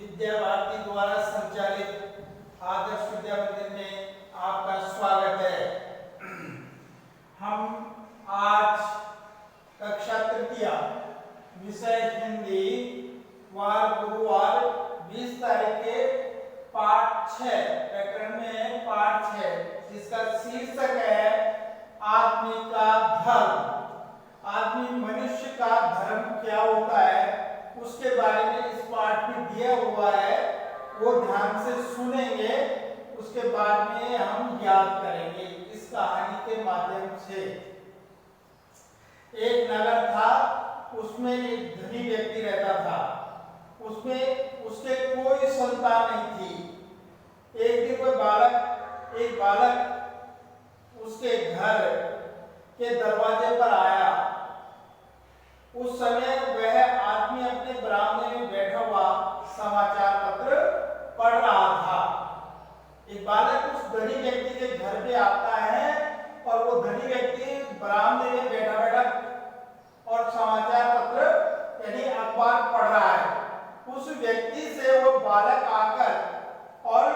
विद्या भारती द्वारा संचालित आदर्श विद्या मंदिर में आपका स्वागत है। हम आज कक्षा तृतीया विषय हिंदी वार गुरुवार 20 तारीख के पाठ 6 व्याकरण में पाठ 6 जिसका शीर्षक है आदमी का धर्म। आदमी मनुष्य का धर्म क्या होता है उसके बारे में इस पाठ में दिया हुआ है, वो ध्यान से सुनेंगे, उसके बाद में हम याद करेंगे इस कहानी के माध्यम से। एक नगर था, उसमें एक धनी व्यक्ति रहता था, उसमें उसके कोई संतान नहीं थी। एक दिन कोई एक बालक उसके घर के दरवाजे पर आया। उस समय वह आदमी अपने बरामदे में बैठा हुआ समाचार पत्र पढ़ रहा था। एक बालक उस धनी व्यक्ति के घर पे आता है और वो धनी व्यक्ति बरामदे में बैठा बैठा और समाचार पत्र यानी अखबार पढ़ रहा है। उस व्यक्ति से वो बालक आकर और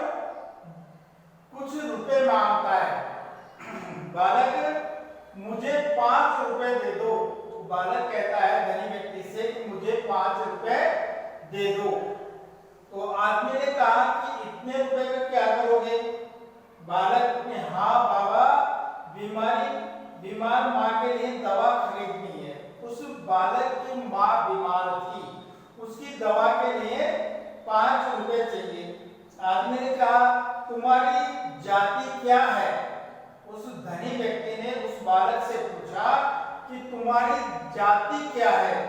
कुछ रुपए मांगता है। बालक मुझे 5 रुपए दे दो। बालक कहता है धनी व्यक्ति से कि मुझे 5 रुपए दे दो। तो आदमी ने कहा कि इतने रुपए का क्या करोगे? बालक ने हाँ बाबा, बीमार माँ के लिए दवा खरीदनी है। उस बालक की माँ बीमार थी, उसकी दवा के लिए 5 रुपए चाहिए। आदमी ने कहा तुम्हारी जाति क्या है? उस धनी व्यक्ति ने उस बालक से पूछा कि तुम्हारी जाति क्या है?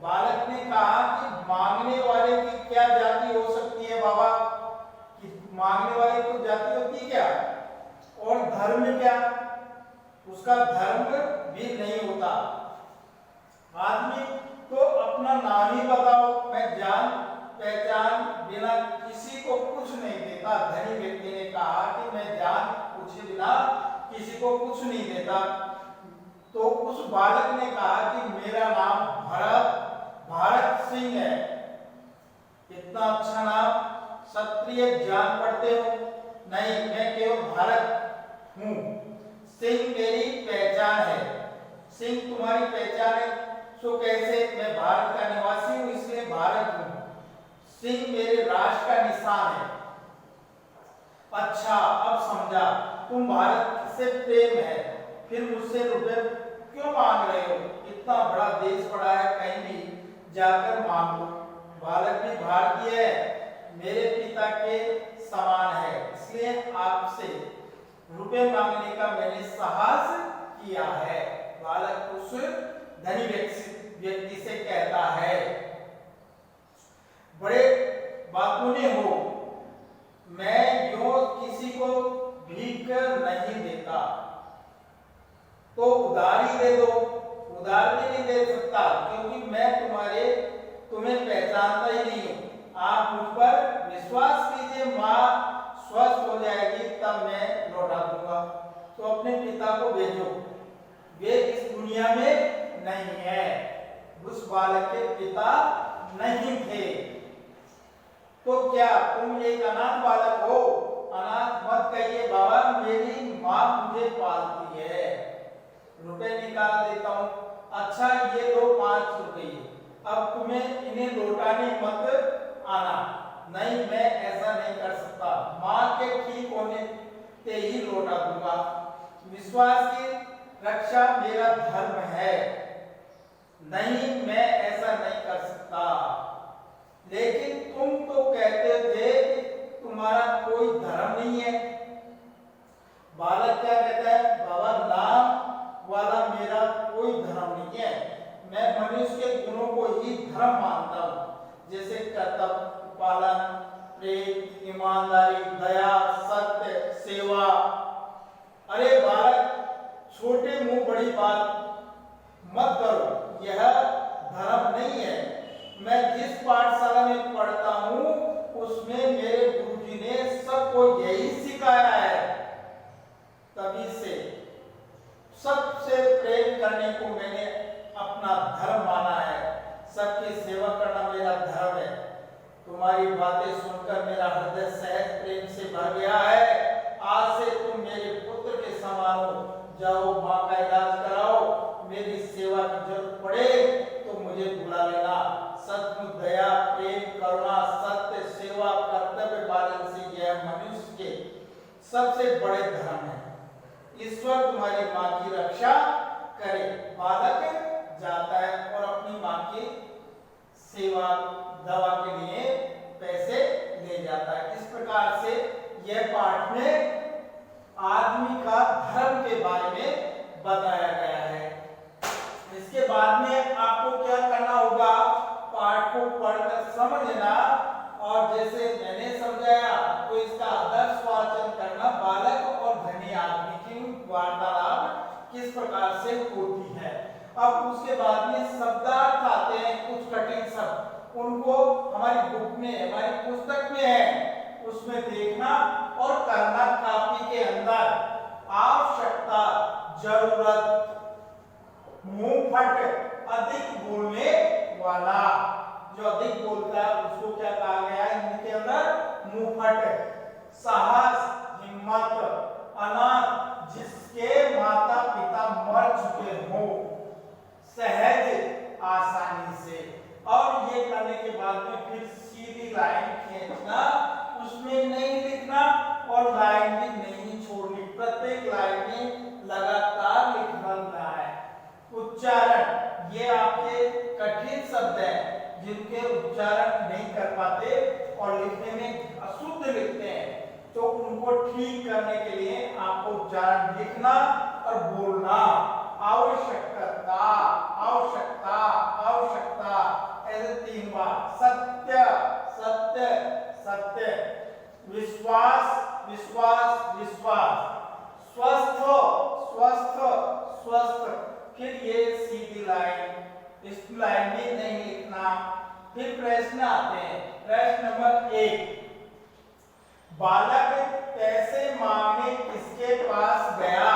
बालक ने कहा कि मांगने वाले की क्या जाति हो सकती है बाबा? कि मांगने वाले की जाति होती क्या? और धर्म क्या? उसका धर्म भी नहीं होता। आदमी तो अपना नाम ही बताओ, मैं जान पहचान बिना किसी को कुछ नहीं देता। धनी व्यक्ति ने कहा कि मैं जान पूछे बिना किसी को कुछ नहीं देता। तो उस बालक ने कहा कि मेरा नाम भारत सिंह है। इतना अच्छा नाम, क्षत्रिय जान पढ़ते हो? नहीं, मैं केवल भारत हूँ। सिंह मेरी पहचान है। सिंह तुम्हारी पहचान है? सो कैसे? मैं भारत का निवासी हूँ इसलिए भारत हूँ। सिंह मेरे राष्ट्र का निशान है। अच्छा, अब समझा, तुम भारत से प्रेम है, फिर मुझसे रुपए क्यों मांग रहे हो? इतना बड़ा देश पड़ा है, कहीं भी जाकर मांगो। बालक भी भारतीय है, मेरे पिता के समान है, इसलिए आपसे रुपए मांगने का मैंने साहस किया है। बालक उस धनी व्यक्ति से कहता है, बड़े बातूने हो, मैं यूं किसी को भीख नहीं देता, तो उधारी दे दो। उधार भी नहीं दे सकता क्योंकि मैं तुम्हें पहचानता ही नहीं हूँ। आप मुझ पर विश्वास कीजिए, माँ स्वस्थ हो जाएगी तब मैं लौटा दूंगा। तो अपने पिता को भेजो, वे इस दुनिया में नहीं है। उस बालक के पिता नहीं थे। तो क्या तुम एक अनाथ बालक हो? अनाथ मत कहिए बाबा, मेरी माँ मुझे पालती है। रुपए निकाल देता हूँ। अच्छा, ये लो 5 रुपये, अब तुम्हें इन्हें लौटाने मत आना। नहीं, मैं ऐसा नहीं कर सकता, माँ के ठीक होने ते ही लौटा दूंगा। विश्वास की रक्षा मेरा धर्म है। नहीं, मैं ऐसा नहीं कर सकता। लेकिन तुम तो कहते थे कि तुम्हारा कोई धर्म नहीं है। बालक क्या कहता है? बाबा, नाम वाला मेरा कोई धर्म नहीं है। मैं मनुष्य के गुणों को ही धर्म मानता हूँ, जैसे कर्तव्य पालन, प्रेम, ईमानदारी, दया, सत्य, सेवा। अरे बालक, छोटे मुंह बड़ी बात मत करो, यह धर्म नहीं है। मैं जिस पाठशाला में पढ़ता हूँ उसमें मेरे गुरुजी ने सबको यही सिखाया है। तभी से सबसे प्रेम करने को मैंने अपना धर्म माना है। सबकी सेवा करना मेरा धर्म है। तुम तुम्हारी बातें सुनकर मेरा हृदय सहज प्रेम से भर गया है। आज से तुम मेरे पुत्र के समान हो। जाओ, माँ का इलाज कराओ। मेरी सेवा की जरूरत पड़े तो मुझे बुला लेना। सचमुच दया, प्रेम, करुणा, सत्य, सेवा, कर्तव्य पालन से यह मनुष्य के सबसे बड़े धर्म है। ईश्वर तुम्हारी माँ की रक्षा करे। बालक जाता है और अपनी माँ की सेवा दवा के लिए पैसे ले जाता है। इस प्रकार से यह पाठ में आदमी का धर्म के बारे में बताया गया है। इसके बाद में आपको क्या करना होगा, पाठ को पढ़कर समझना और जैसे मैंने समझाया तो इसका आदर्श वाचन करना। बालक और धनी आदमी की वार्तालाप किस प्रकार से होती है। अब उसके बाद में शब्दार्थ आते हैं, कुछ कठिन शब्द, उनको हमारी बुक में, हमारी पुस्तक में है, उसमें देखना और करना। कॉपी के अंदर आवश्यकता, जरूरत, मुंहफट, अधिक बोलने वाला, जो अधिक बोलता है उसको क्या कहा गया है इनके अंदर, मुंहफट। साहस, हिम्मत, अनाथ, जिसके माता पिता मर चुके हो, सहज, आसानी से। और ये करने के बाद में फिर सीधी लाइन खींचना, उसमें नहीं लिखना और लाइन भी नहीं छोड़नी। प्रत्येक लाइन में लगातार लिखना है। उच्चारण, ये आपके कठिन शब्द हैं जिनके उच्चारण नहीं कर पाते और लिखने में अशुद्ध लिखते हैं, तो उनको ठीक करने के लिए आपको उच्चारण लिखना और बोलना। आवश्यकता, आवश्यकता, आवश्यकता, ऐसे 3 बार। सत्य, सत्य, सत्य। विश्वास, विश्वास, विश्वास। स्वस्थ, स्वस्थ, स्वस्थ। फिर ये सीधी लाइन, इस लाइन में नहीं लिखना। फिर प्रश्न आते हैं। प्रश्न नंबर 1, बालक पैसे मांगने किसके पास गया?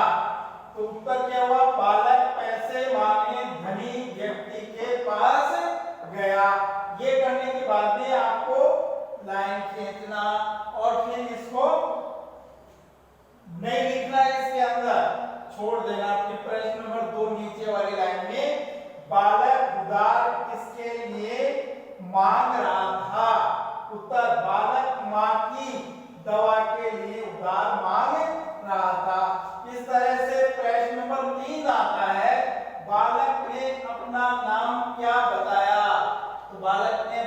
तो उत्तर क्या हुआ, बालक पैसे मांगने धनी व्यक्ति के पास गया। ये करने के बाद में आपको लाइन खींचना और फिर इसको नहीं लिखना, इसके अंदर छोड़ देना। फिर प्रश्न नंबर 2 नीचे वाली लाइन में, बालक उधार किसके लिए मांग रहा था? उत्तर, बालक मां की दवा के लिए उधार मांग रहा था। इस तरह से प्रश्न नंबर 3 आता है, बालक ने अपना नाम क्या बताया? तो बालक ने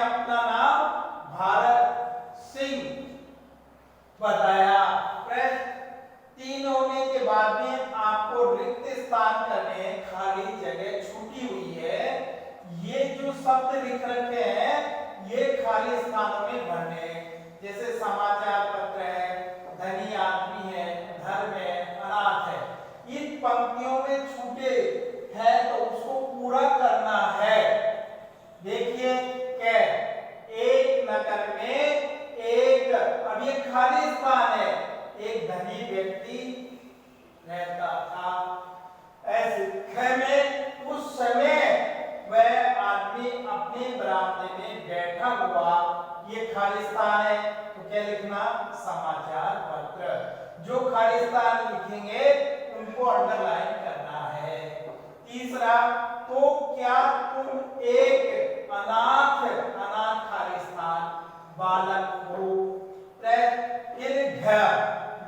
अपना नाम भारत सिंह बताया। प्रश्न 3 होने के बाद में आपको रिक्त स्थान करने, खाली जगह छूटी हुई है, ये जो शब्द लिख रखे हैं ये खाली स्थानों में भरने। जैसे समाचार पत्र है, धनी आदमी है, धर्म है, अनाथ है, इन पंक्तियों में छूटे हैं तो उसको पूरा करना है। देखिए क्या, एक नगर में एक, अब ये खाली स्थान है, एक धनी व्यक्ति रहता था। ऐसे में उस समय वह आदमी अपने बरामदे में बैठा हुआ, ये खाली स्थान है तो क्या लिखना, समाचार पत्र। जो खाली स्थान लिखेंगे उनको अंडरलाइन करना है। तीसरा, तो क्या तुम एक अनाथ खाली स्थान बालक हो? फिर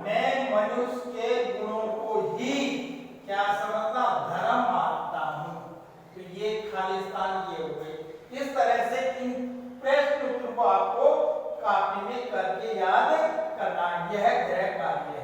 मैं मनुष्य के गुणों को ही क्या समझता, धर्म मानता हूं। तो ये खाली स्थान ये हो गए। इस तरह से इन प्रश्न उत्तर को आपको कॉपी में करके याद करना, यह गृह कार्य है।